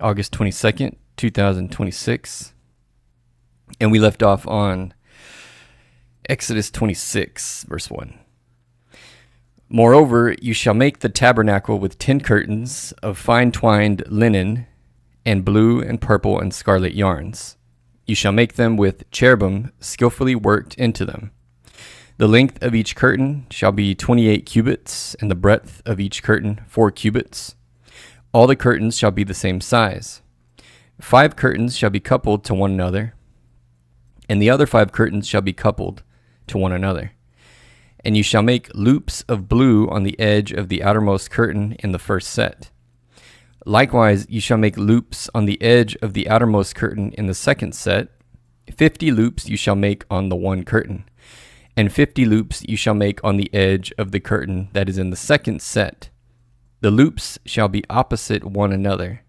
August 22nd, 2026. And we left off on Exodus 26, verse 1. Moreover, you shall make the tabernacle with 10 curtains of fine twined linen and blue and purple and scarlet yarns. You shall make them with cherubim skillfully worked into them. The length of each curtain shall be 28 cubits, and the breadth of each curtain 4 cubits. All the curtains shall be the same size. 5 curtains shall be coupled to one another, and the other 5 curtains shall be coupled to one another. And you shall make loops of blue on the edge of the outermost curtain in the first set. Likewise, you shall make loops on the edge of the outermost curtain in the second set. 50 loops you shall make on the one curtain, and 50 loops you shall make on the edge of the curtain that is in the second set. The loops shall be opposite one another.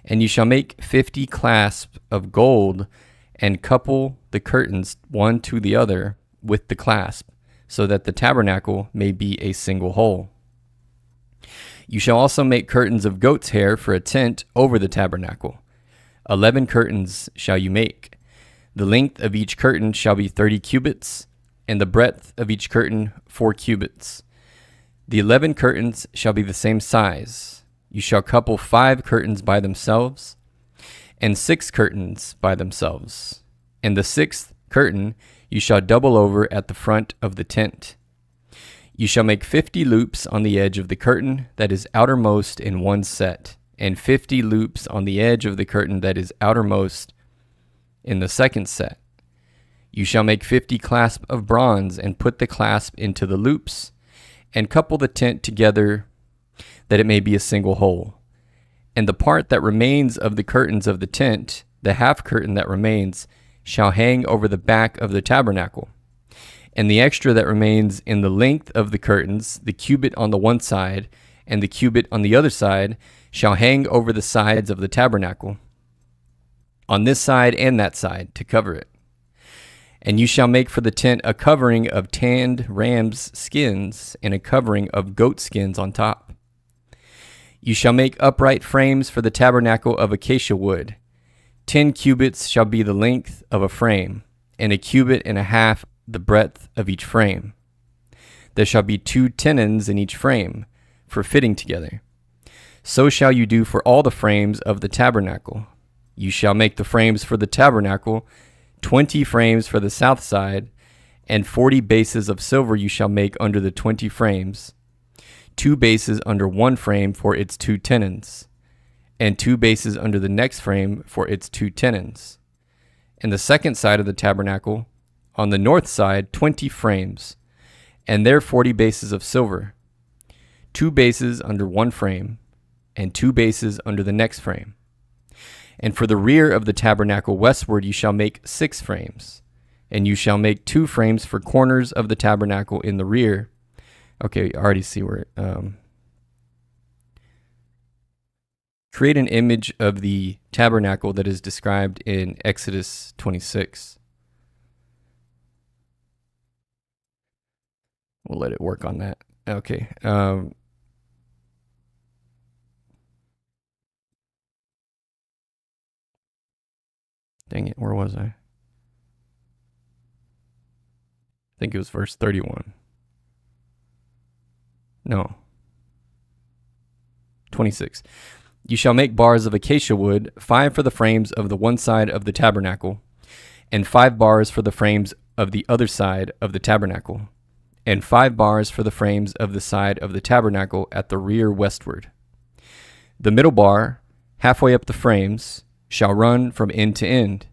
And you shall make 50 clasps of gold, and couple the curtains one to the other with the clasp, so that the tabernacle may be a single whole. You shall also make curtains of goat's hair for a tent over the tabernacle. 11 curtains shall you make. The length of each curtain shall be 30 cubits, and the breadth of each curtain 4 cubits. The 11 curtains shall be the same size. You shall couple 5 curtains by themselves, and 6 curtains by themselves. And the 6th curtain you shall double over at the front of the tent. You shall make 50 loops on the edge of the curtain that is outermost in one set, and 50 loops on the edge of the curtain that is outermost in the second set. You shall make 50 clasps of bronze, and put the clasp into the loops, and couple the tent together that it may be a single whole. And the part that remains of the curtains of the tent, the half curtain that remains, shall hang over the back of the tabernacle. And the extra that remains in the length of the curtains, the cubit on the one side and the cubit on the other side, shall hang over the sides of the tabernacle, on this side and that side, to cover it. And you shall make for the tent a covering of tanned ram's skins, and a covering of goat skins on top. You shall make upright frames for the tabernacle of acacia wood. 10 cubits shall be the length of a frame, and a cubit and a half the breadth of each frame. There shall be 2 tenons in each frame, for fitting together. So shall you do for all the frames of the tabernacle. You shall make the frames for the tabernacle, 20 frames for the south side, and 40 bases of silver you shall make under the 20 frames, 2 bases under one frame for its 2 tenons, and 2 bases under the next frame for its 2 tenons. And the second side of the tabernacle, on the north side, 20 frames, and their 40 bases of silver, 2 bases under one frame, and 2 bases under the next frame. And for the rear of the tabernacle westward you shall make 6 frames, and you shall make 2 frames for corners of the tabernacle in the rear. Okay, I already see where create an image of the tabernacle that is described in Exodus 26. We'll let it work on that. Okay. Dang it, where was I? I think it was verse 31. No. 26. You shall make bars of acacia wood, 5 for the frames of the one side of the tabernacle, and 5 bars for the frames of the other side of the tabernacle, and 5 bars for the frames of the side of the tabernacle at the rear westward. The middle bar, halfway up the frames, shall run from end to end.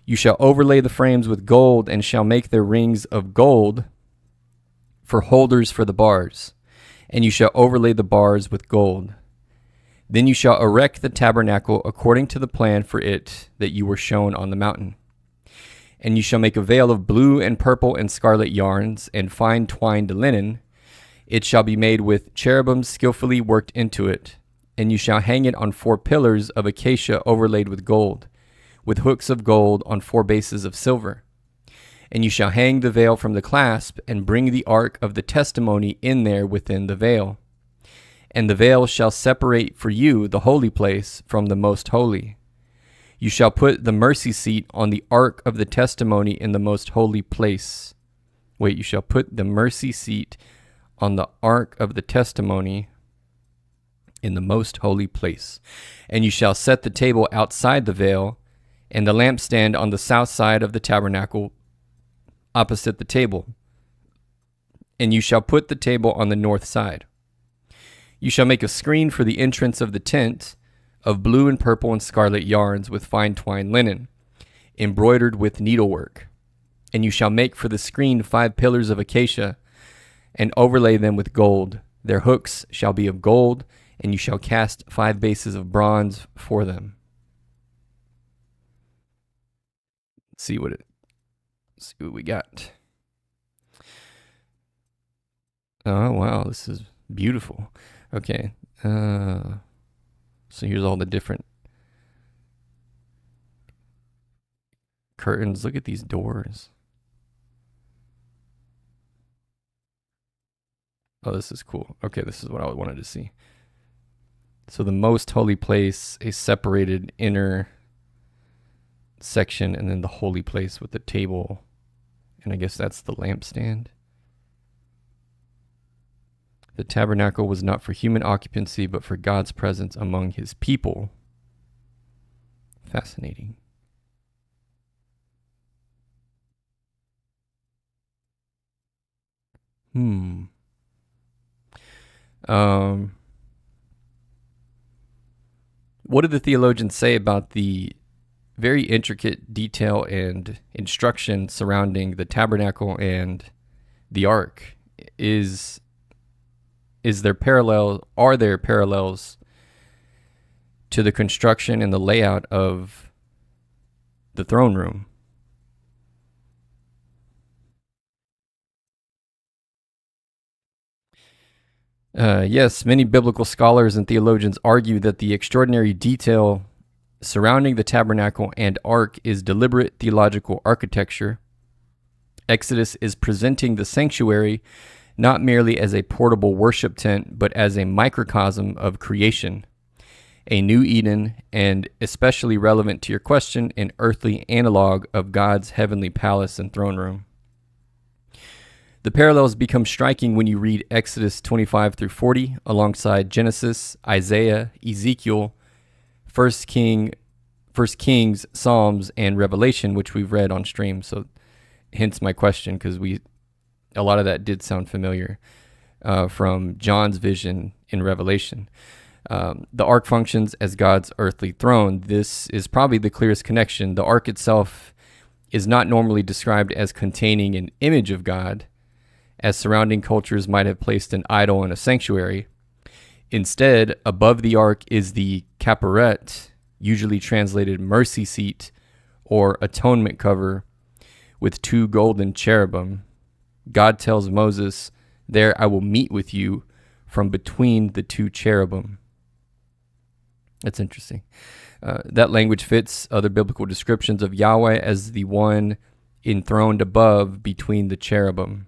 You shall overlay the frames with gold, and shall make their rings of gold for holders for the bars, and you shall overlay the bars with gold. Then you shall erect the tabernacle according to the plan for it that you were shown on the mountain. And you shall make a veil of blue and purple and scarlet yarns and fine twined linen. It shall be made with cherubim skillfully worked into it. And you shall hang it on 4 pillars of acacia overlaid with gold, with hooks of gold on 4 bases of silver. And you shall hang the veil from the clasp, and bring the ark of the testimony in there within the veil. And the veil shall separate for you the holy place from the most holy. You shall put the mercy seat on the ark of the testimony in the most holy place. Wait, you shall put the mercy seat on the ark of the testimony in the most holy place. And you shall set the table outside the veil, and the lampstand on the south side of the tabernacle opposite the table. And you shall put the table on the north side. You shall make a screen for the entrance of the tent of blue and purple and scarlet yarns with fine twined linen, embroidered with needlework. And you shall make for the screen 5 pillars of acacia, and overlay them with gold. Their hooks shall be of gold, and you shall cast 5 bases of bronze for them. Let's see what we got. Oh wow, this is beautiful. Okay, so here's all the different curtains. Look at these doors. Oh, this is cool. Okay, this is what I wanted to see. So the most holy place, a separated inner section, and then the holy place with the table. And I guess that's the lampstand. The tabernacle was not for human occupancy, but for God's presence among his people. Fascinating. What do the theologians say about the very intricate detail and instruction surrounding the tabernacle and the ark? Are there parallels to the construction and the layout of the throne room? Yes, many biblical scholars and theologians argue that the extraordinary detail surrounding the tabernacle and ark is deliberate theological architecture. Exodus is presenting the sanctuary not merely as a portable worship tent, but as a microcosm of creation, a new Eden, and especially relevant to your question, an earthly analog of God's heavenly palace and throne room. The parallels become striking when you read Exodus 25 through 40 alongside Genesis, Isaiah, Ezekiel, 1 Kings, Psalms, and Revelation, which we've read on stream. So hence my question, because a lot of that did sound familiar from John's vision in Revelation. The ark functions as God's earthly throne. This is probably the clearest connection. The ark itself is not normally described as containing an image of God, as surrounding cultures might have placed an idol in a sanctuary. Instead, above the ark is the kaparet, usually translated mercy seat or atonement cover, with 2 golden cherubim. God tells Moses, "There I will meet with you from between the 2 cherubim." That's interesting. That language fits other biblical descriptions of Yahweh as the one enthroned above between the cherubim.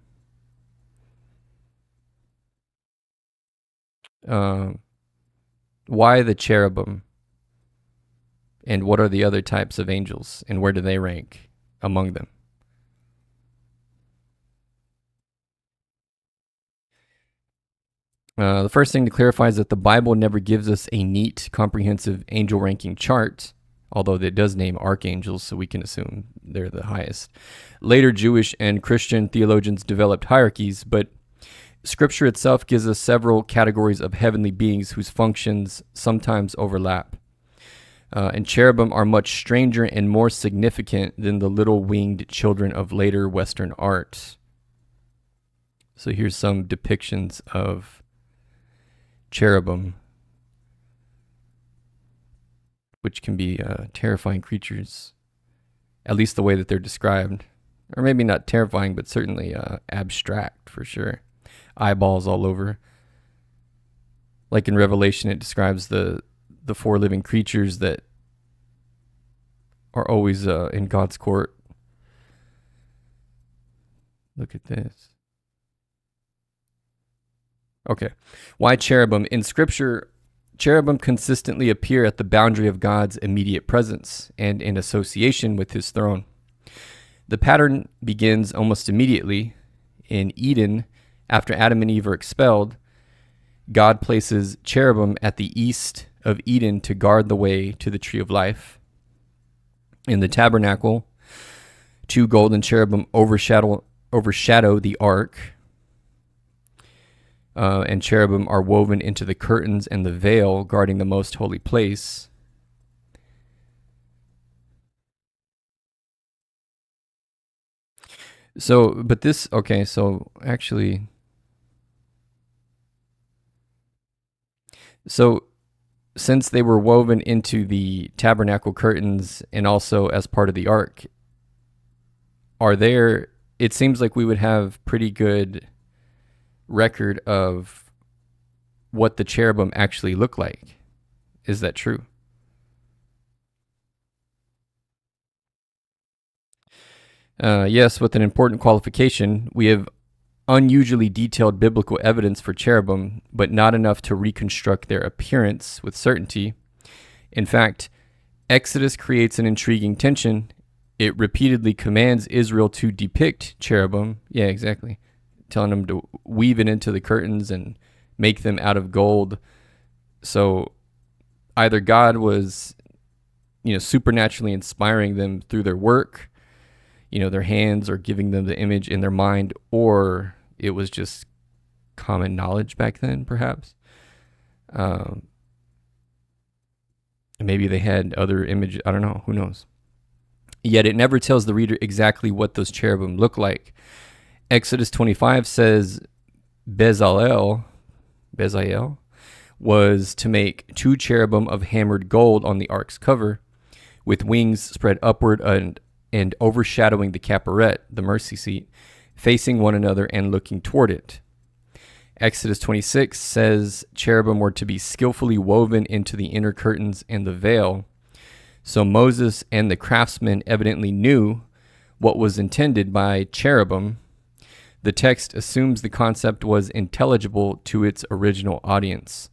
Why the cherubim? And what are the other types of angels? And where do they rank among them? The first thing to clarify is that the Bible never gives us a neat, comprehensive angel ranking chart, although it does name archangels, so we can assume they're the highest. Later, Jewish and Christian theologians developed hierarchies, but Scripture itself gives us several categories of heavenly beings whose functions sometimes overlap. And cherubim are much stranger and more significant than the little winged children of later Western art. So here's some depictions of cherubim, which can be terrifying creatures, at least the way that they're described. Or maybe not terrifying, but certainly abstract for sure. Eyeballs all over. Like in Revelation, it describes the 4 living creatures that are always in God's court. Look at this. Okay. Why cherubim? In Scripture, cherubim consistently appear at the boundary of God's immediate presence and in association with his throne. The pattern begins almost immediately in Eden. After Adam and Eve are expelled, God places cherubim at the east of Eden to guard the way to the tree of life. In the tabernacle, 2 golden cherubim overshadow the ark, and cherubim are woven into the curtains and the veil guarding the most holy place. So, but this, okay, so actually, so since they were woven into the tabernacle curtains and also as part of the ark, it seems like we would have pretty good record of what the cherubim actually look like. Is that true? Yes, with an important qualification. We have unusually detailed biblical evidence for cherubim, but not enough to reconstruct their appearance with certainty. In fact, Exodus creates an intriguing tension. It repeatedly commands Israel to depict cherubim. Yeah, exactly. Telling them to weave it into the curtains and make them out of gold. So either God was, supernaturally inspiring them through their work, their hands, or giving them the image in their mind, or it was just common knowledge back then, perhaps. Maybe they had other images. I don't know. Who knows? Yet it never tells the reader exactly what those cherubim look like. Exodus 25 says Bezalel was to make 2 cherubim of hammered gold on the ark's cover, with wings spread upward and overshadowing the Kaparet, the mercy seat, facing one another and looking toward it. Exodus 26 says cherubim were to be skillfully woven into the inner curtains and the veil. So Moses and the craftsmen evidently knew what was intended by cherubim. The text assumes the concept was intelligible to its original audience,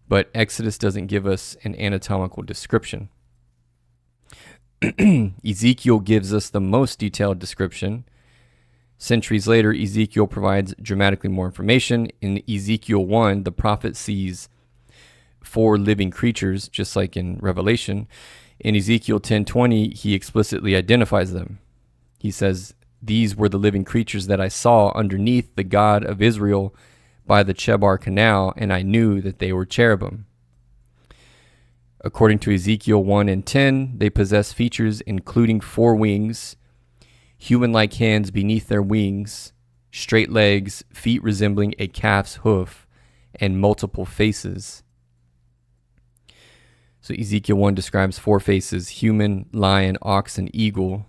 but Exodus doesn't give us an anatomical description. Ezekiel gives us the most detailed description. Centuries later, Ezekiel provides dramatically more information. In Ezekiel 1, the prophet sees 4 living creatures, just like in Revelation. In Ezekiel 10:20, he explicitly identifies them. He says, "These were the living creatures that I saw underneath the God of Israel by the Chebar Canal, and I knew that they were cherubim." According to Ezekiel 1 and 10, they possess features including 4 wings, human-like hands beneath their wings, straight legs, feet resembling a calf's hoof, and multiple faces. So Ezekiel 1 describes 4 faces: human, lion, ox, and eagle.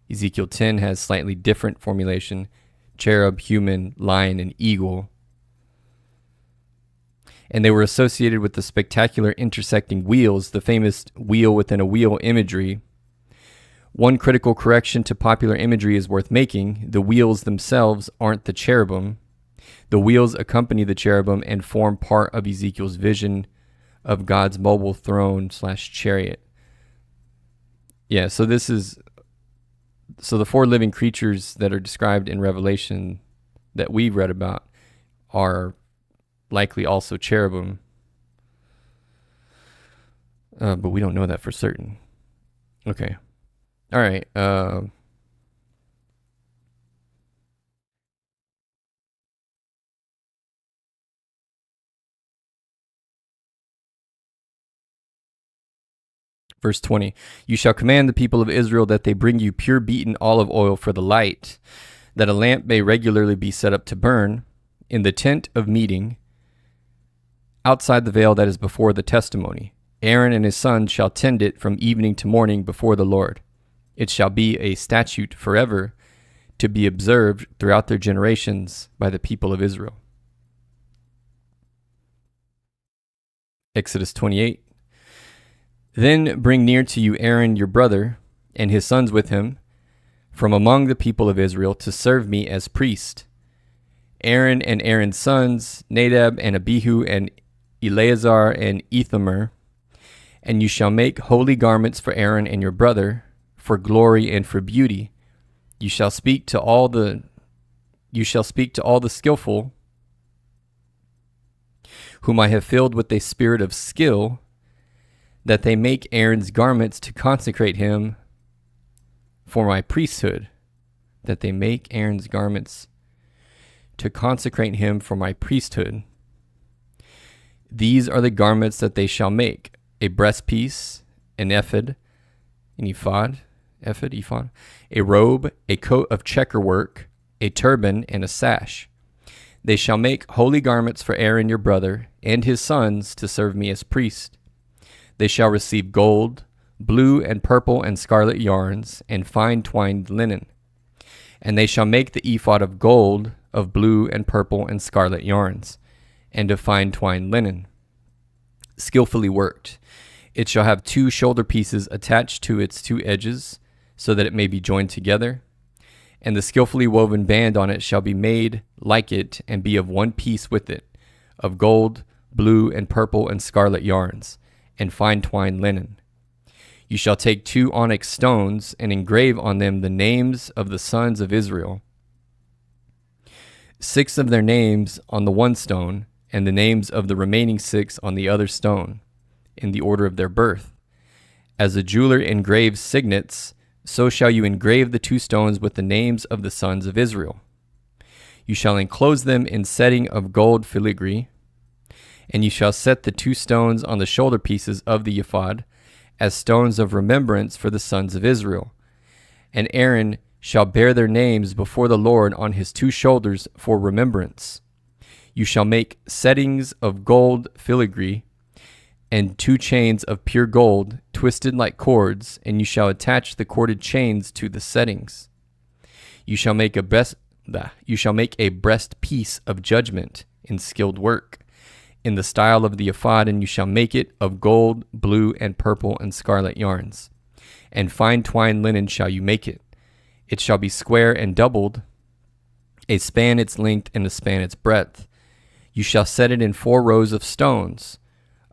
Ezekiel 10 has slightly different formulation: cherub, human, lion, and eagle. And they were associated with the spectacular intersecting wheels, the famous wheel within a wheel imagery. One critical correction to popular imagery is worth making: the wheels themselves aren't the cherubim. The wheels accompany the cherubim and form part of Ezekiel's vision of God's mobile throne/chariot. Yeah, so the 4 living creatures that are described in Revelation that we read about are likely also cherubim. But we don't know that for certain. Okay. All right. Verse 20, "You shall command the people of Israel that they bring you pure beaten olive oil for the light, that a lamp may regularly be set up to burn in the tent of meeting outside the veil that is before the testimony. Aaron and his sons shall tend it from evening to morning before the Lord. It shall be a statute forever to be observed throughout their generations by the people of Israel." Exodus 28, "Then bring near to you Aaron your brother and his sons with him from among the people of Israel to serve me as priest. Aaron and Aaron's sons, Nadab and Abihu and Eleazar and Ithamar. And you shall make holy garments for Aaron and your brother, for glory and for beauty. You shall speak to all the skillful, whom I have filled with a spirit of skill, that they make Aaron's garments to consecrate him for my priesthood. That they make Aaron's garments to consecrate him for my priesthood. These are the garments that they shall make: a breastpiece, an ephod, ephod, a robe, a coat of checker work, a turban, and a sash. They shall make holy garments for Aaron your brother and his sons to serve me as priest. They shall receive gold, blue and purple and scarlet yarns, and fine twined linen. And they shall make the ephod of gold, of blue and purple and scarlet yarns, and of fine twined linen, skillfully worked. It shall have 2 shoulder pieces attached to its 2 edges, so that it may be joined together. And the skillfully woven band on it shall be made like it, and be of one piece with it, of gold, blue and purple and scarlet yarns, and fine twined linen. You shall take 2 onyx stones, and engrave on them the names of the sons of Israel, 6 of their names on the one stone, and the names of the remaining 6 on the other stone, in the order of their birth. As a jeweler engraves signets, so shall you engrave the 2 stones with the names of the sons of Israel. You shall enclose them in setting of gold filigree, and you shall set the 2 stones on the shoulder pieces of the ephod as stones of remembrance for the sons of Israel. And Aaron shall bear their names before the Lord on his 2 shoulders for remembrance. You shall make settings of gold filigree, and 2 chains of pure gold, twisted like cords, and you shall attach the corded chains to the settings. You shall make a breastpiece of judgment in skilled work, in the style of the ephod, and you shall make it of gold, blue, and purple, and scarlet yarns. And fine twined linen shall you make it. It shall be square and doubled, a span its length and a span its breadth. You shall set it in 4 rows of stones.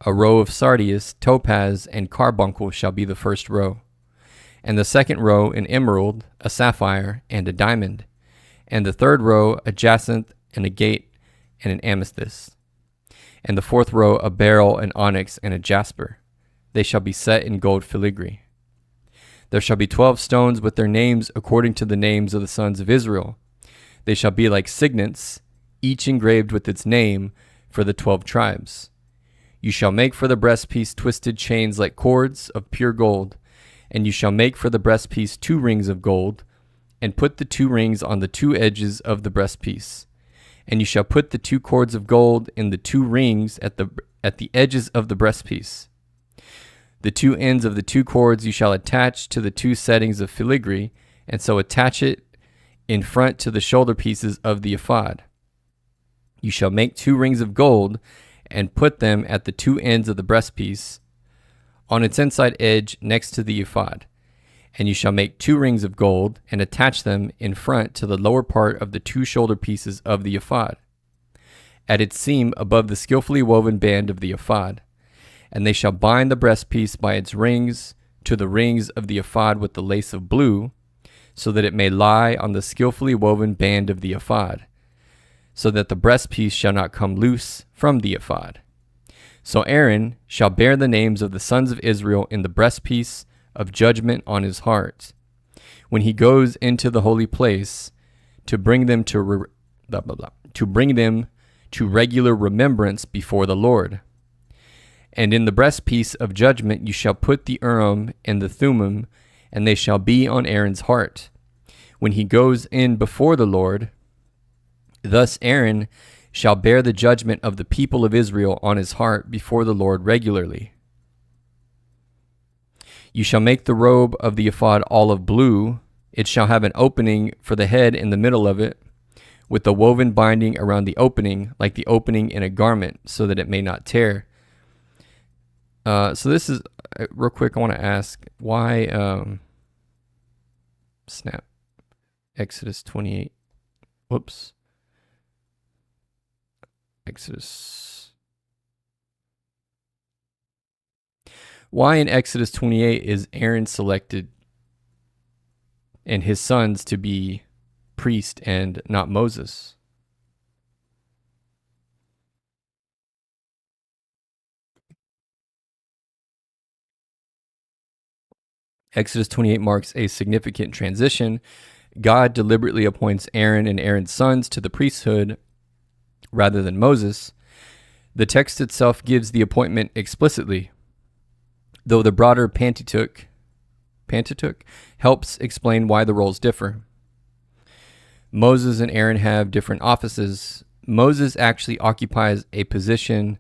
A row of sardius, topaz, and carbuncle shall be the first row, and the second row an emerald, a sapphire, and a diamond, and the third row a jacinth, and a agate, and an amethyst, and the 4th row a beryl, an onyx, and a jasper. They shall be set in gold filigree. There shall be 12 stones with their names according to the names of the sons of Israel. They shall be like signets, each engraved with its name for the 12 tribes. You shall make for the breastpiece twisted chains like cords of pure gold, and you shall make for the breastpiece 2 rings of gold, and put the 2 rings on the 2 edges of the breastpiece. And you shall put the 2 cords of gold in the 2 rings at the edges of the breastpiece. The 2 ends of the 2 cords you shall attach to the 2 settings of filigree, and so attach it in front to the shoulder pieces of the ephod. You shall make 2 rings of gold, and put them at the 2 ends of the breastpiece, on its inside edge next to the ephod. And you shall make 2 rings of gold, and attach them in front to the lower part of the 2 shoulder pieces of the ephod, at its seam above the skillfully woven band of the ephod. And they shall bind the breastpiece by its rings to the rings of the ephod with the lace of blue, so that it may lie on the skillfully woven band of the ephod, so that the breastpiece shall not come loose from the ephod. So Aaron shall bear the names of the sons of Israel in the breastpiece of judgment on his heart, when he goes into the holy place, to bring them to regular remembrance before the Lord. And in the breastpiece of judgment you shall put the Urim and the Thummim, and they shall be on Aaron's heart, when he goes in before the Lord. Thus Aaron shall bear the judgment of the people of Israel on his heart before the Lord regularly. You shall make the robe of the ephod olive blue. It shall have an opening for the head in the middle of it, with the woven binding around the opening, like the opening in a garment, so that it may not tear. So this is, real quick, I want to ask, why, Exodus 28, whoops. Exodus. Why in Exodus 28 is Aaron selected and his sons to be priest and not Moses? Exodus 28 marks a significant transition. God deliberately appoints Aaron and Aaron's sons to the priesthood rather than Moses. The text itself gives the appointment explicitly, though the broader Pentateuch helps explain why the roles differ. Moses and Aaron have different offices. Moses actually occupies a position,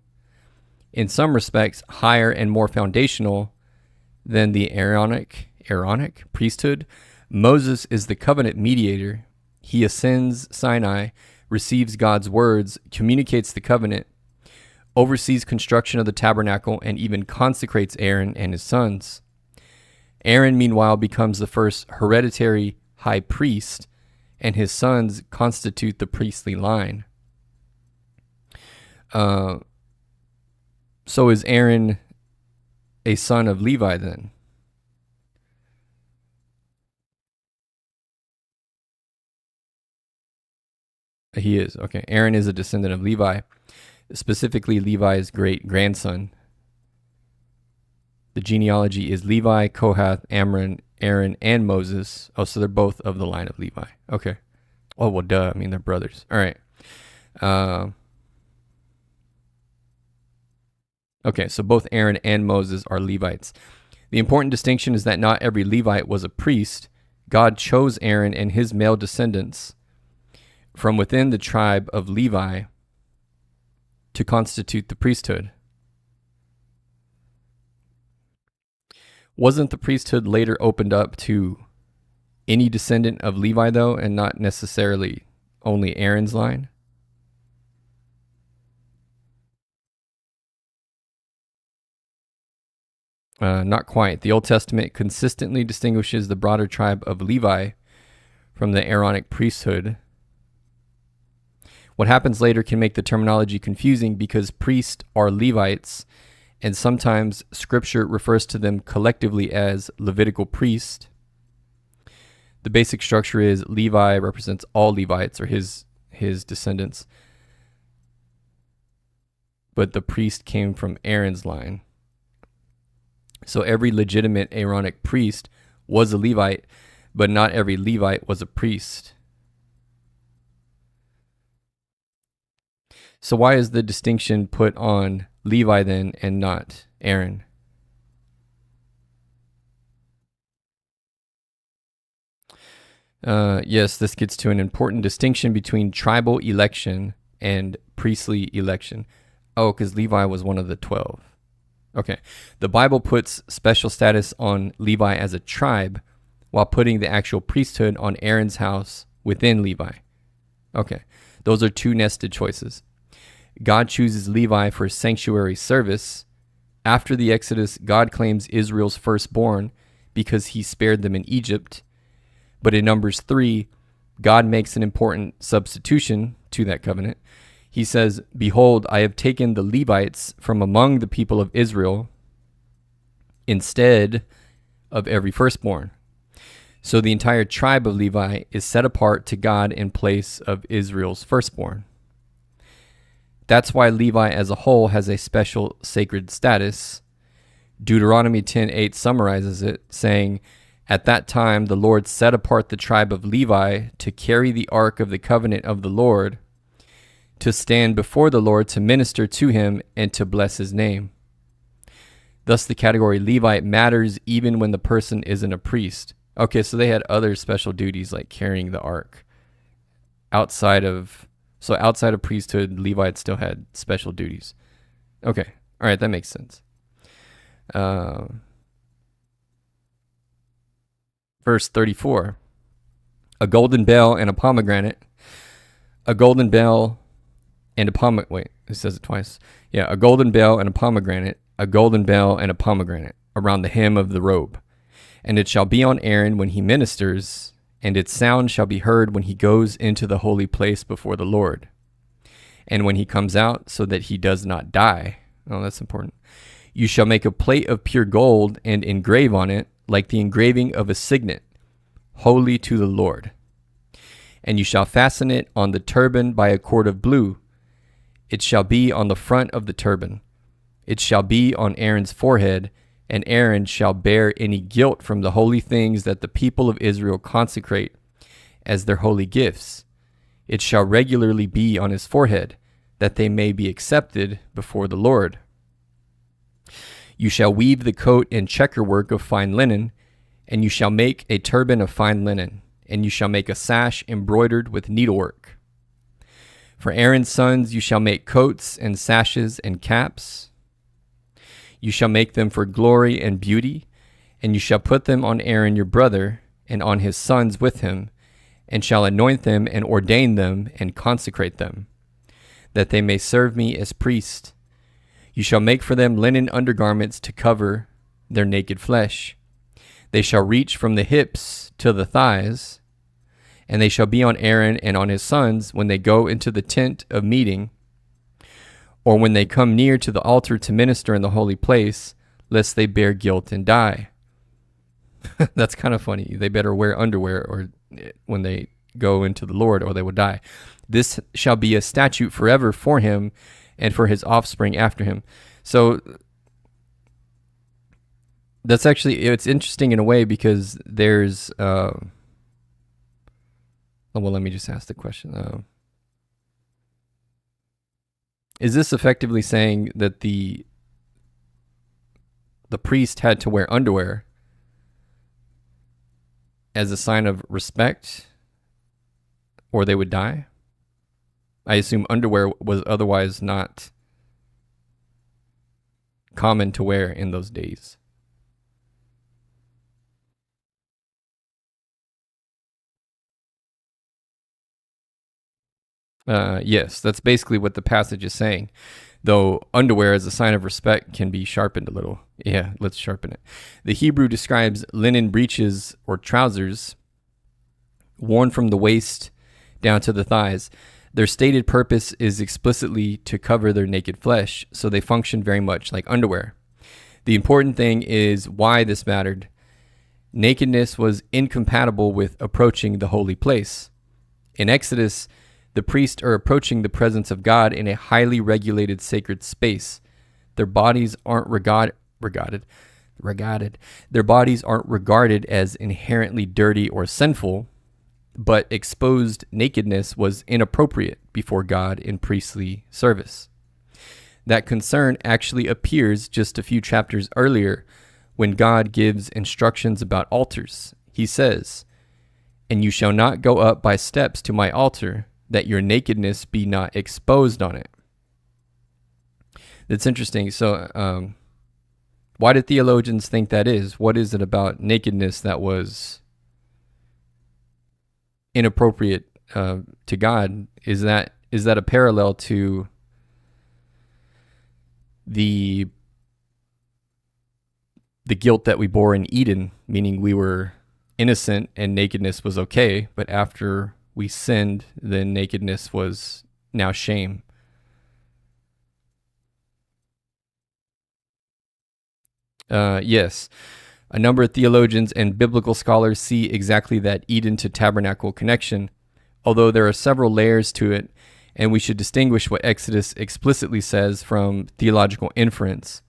in some respects, higher and more foundational than the Aaronic priesthood. Moses is the covenant mediator. He ascends Sinai, receives God's words, communicates the covenant, oversees construction of the tabernacle, and even consecrates Aaron and his sons. Aaron, meanwhile, becomes the first hereditary high priest, and his sons constitute the priestly line. So is Aaron a son of Levi then? He is. Okay. Aaron is a descendant of Levi, specifically Levi's great-grandson. The genealogy is Levi, Kohath, Amram, Aaron, and Moses. Oh, so they're both of the line of Levi. Okay. Oh, well, duh. I mean, they're brothers. All right. Okay, so both Aaron and Moses are Levites. The important distinction is that not every Levite was a priest. God chose Aaron and his male descendants from within the tribe of Levi to constitute the priesthood. Wasn't the priesthood later opened up to any descendant of Levi, though, and not necessarily only Aaron's line? Not quite. The Old Testament consistently distinguishes the broader tribe of Levi from the Aaronic priesthood. What happens later can make the terminology confusing because priests are Levites, and sometimes Scripture refers to them collectively as Levitical priest. The basic structure is Levi represents all Levites or his descendants, but the priest came from Aaron's line. So every legitimate Aaronic priest was a Levite, but not every Levite was a priest. So why is the distinction put on Levi then and not Aaron? Yes, this gets to an important distinction between tribal election and priestly election. Oh, because Levi was one of the 12. Okay. The Bible puts special status on Levi as a tribe while putting the actual priesthood on Aaron's house within Levi. Okay. Those are two nested choices. God chooses Levi for sanctuary service. After the Exodus, God claims Israel's firstborn because he spared them in Egypt. But in Numbers 3, God makes an important substitution to that covenant. He says, "Behold, I have taken the Levites from among the people of Israel instead of every firstborn." So the entire tribe of Levi is set apart to God in place of Israel's firstborn. That's why Levi as a whole has a special sacred status. Deuteronomy 10:8 summarizes it, saying, "At that time the Lord set apart the tribe of Levi to carry the ark of the covenant of the Lord, to stand before the Lord to minister to him and to bless his name." Thus the category Levite matters even when the person isn't a priest. Okay, so they had other special duties like carrying the ark. Outside of priesthood, Levites still had special duties. Okay, all right, that makes sense. Verse 34, a golden bell and a pomegranate. A golden bell and a pomegranate. Wait, it says it twice. Yeah, a golden bell and a pomegranate. A golden bell and a pomegranate around the hem of the robe. And it shall be on Aaron when he ministers, and its sound shall be heard when he goes into the holy place before the Lord. and when he comes out, so that he does not die. Oh, that's important. You shall make a plate of pure gold and engrave on it, like the engraving of a signet, holy to the Lord. And you shall fasten it on the turban by a cord of blue. It shall be on the front of the turban. It shall be on Aaron's forehead, and Aaron shall bear any guilt from the holy things that the people of Israel consecrate as their holy gifts. It shall regularly be on his forehead, that they may be accepted before the Lord. You shall weave the coat in checker work of fine linen, and you shall make a turban of fine linen, and you shall make a sash embroidered with needlework. For Aaron's sons you shall make coats and sashes and caps. You shall make them for glory and beauty, and you shall put them on Aaron your brother, and on his sons with him, and shall anoint them and ordain them and consecrate them, that they may serve me as priests. You shall make for them linen undergarments to cover their naked flesh. They shall reach from the hips to the thighs, and they shall be on Aaron and on his sons when they go into the tent of meeting, or when they come near to the altar to minister in the holy place, lest they bear guilt and die. That's kind of funny. They better wear underwear or when they go into the Lord, or they will die. This shall be a statute forever for him and for his offspring after him. So that's actually, it's interesting in a way, because there's, well, let me just ask the question. Is this effectively saying that the priest had to wear underwear as a sign of respect, or they would die? I assume underwear was otherwise not common to wear in those days. Yes, that's basically what the passage is saying. Though underwear as a sign of respect can be sharpened a little. Yeah, let's sharpen it. The Hebrew describes linen breeches or trousers worn from the waist down to the thighs. Their stated purpose is explicitly to cover their naked flesh, so they function very much like underwear. The important thing is why this mattered. Nakedness was incompatible with approaching the holy place. In Exodus, the priests are approaching the presence of God in a highly regulated sacred space. Their bodies aren't regarded as inherently dirty or sinful, but exposed nakedness was inappropriate before God in priestly service. That concern actually appears just a few chapters earlier when God gives instructions about altars. He says, "And you shall not go up by steps to my altar, that your nakedness be not exposed on it." That's interesting. So why do theologians think that is? What is it about nakedness that was inappropriate to God? Is that a parallel to the guilt that we bore in Eden, meaning we were innocent and nakedness was okay, but after we sinned, then nakedness was now shame? Yes. A number of theologians and biblical scholars see exactly that Eden to tabernacle connection, although there are several layers to it, and we should distinguish what Exodus explicitly says from theological inference.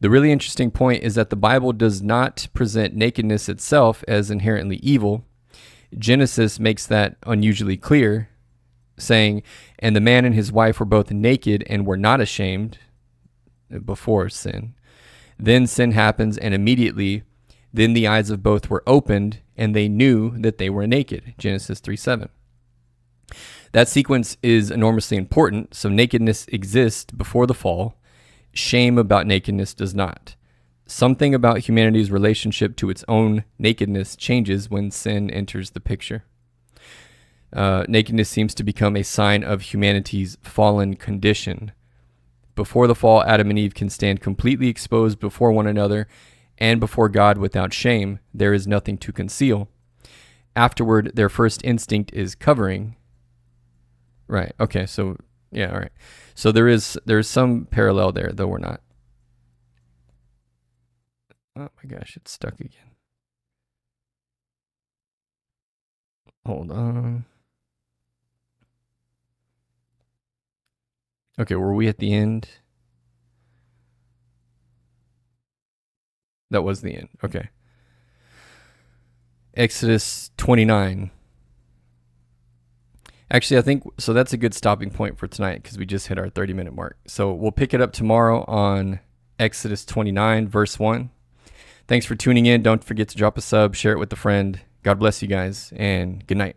The really interesting point is that the Bible does not present nakedness itself as inherently evil. Genesis makes that unusually clear, saying, "And the man and his wife were both naked and were not ashamed," before sin. Then sin happens, and immediately, then the eyes of both were opened, and they knew that they were naked. Genesis 3:7. That sequence is enormously important. So nakedness exists before the fall. Shame about nakedness does not. Something about humanity's relationship to its own nakedness changes when sin enters the picture. Nakedness seems to become a sign of humanity's fallen condition. Before the fall, Adam and Eve can stand completely exposed before one another and before God without shame. There is nothing to conceal. Afterward, their first instinct is covering. Right. Okay. So Yeah, all right. So there's some parallel there, though we're not. Oh my gosh, it's stuck again. Hold on. Okay, were we at the end? That was the end. Okay. Exodus 29. Actually, I think so. That's a good stopping point for tonight because we just hit our 30-minute mark. So we'll pick it up tomorrow on Exodus 29, verse 1. Thanks for tuning in. Don't forget to drop a sub, share it with a friend. God bless you guys, and good night.